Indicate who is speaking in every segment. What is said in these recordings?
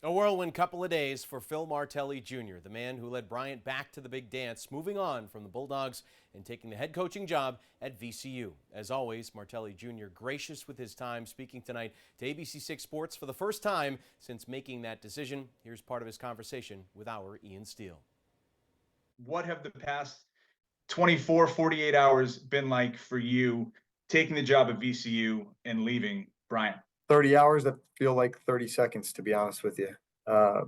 Speaker 1: A whirlwind couple of days for Phil Martelli Jr., the man who led Bryant back to the big dance, moving on from the Bulldogs and taking the head coaching job at VCU. As always, Martelli Jr. gracious with his time, speaking tonight to ABC6 Sports for the first time since making that decision. Here's part of his conversation with our Ian Steele.
Speaker 2: What have the past 24, 48 hours been like for you taking the job at VCU and leaving Bryant?
Speaker 3: 30 hours that feel like 30 seconds, to be honest with you. Uh,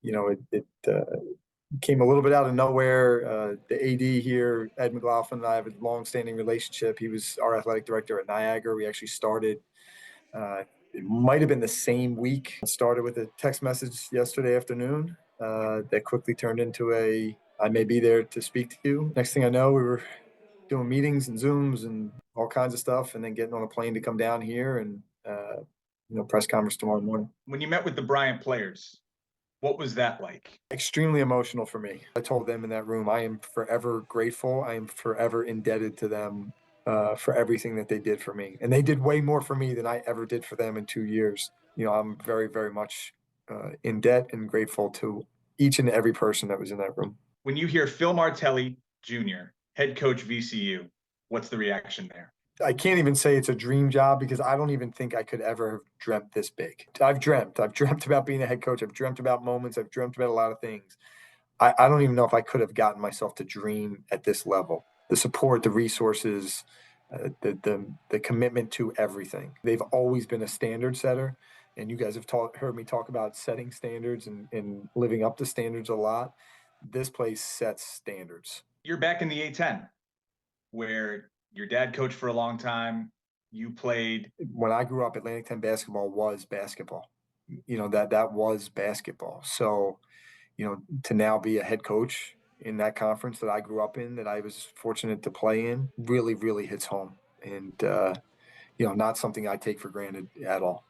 Speaker 3: it came a little bit out of nowhere. The AD here, Ed McLaughlin, and I have a long-standing relationship. He was our athletic director at Niagara. We actually started, it might have been the same week. Started with a text message yesterday afternoon that quickly turned into I may be there to speak to you. Next thing I know, we were doing meetings and Zooms and all kinds of stuff, and then getting on a plane to come down here and press conference tomorrow morning.
Speaker 2: When you met with the Bryant players, what was that like?
Speaker 3: Extremely emotional for me. I told them in that room, I am forever grateful. I am forever indebted to them for everything that they did for me. And they did way more for me than I ever did for them in 2 years. I'm very, very much in debt and grateful to each and every person that was in that room.
Speaker 2: When you hear Phil Martelli Jr., head coach VCU, what's the reaction there?
Speaker 3: I can't even say it's a dream job because I don't even think I could ever have dreamt this big. I've dreamt about being a head coach. I've dreamt about moments. I've dreamt about a lot of things. I don't even know if I could have gotten myself to dream at this level. The support, the resources, the commitment to everything. They've always been a standard setter, and you guys have heard me talk about setting standards and living up to standards a lot. This place sets standards.
Speaker 2: You're back in the A10, where your dad coached for a long time. You played.
Speaker 3: When I grew up, Atlantic 10 basketball was basketball. That was basketball. So, to now be a head coach in that conference that I grew up in, that I was fortunate to play in, really, really hits home. And, not something I take for granted at all.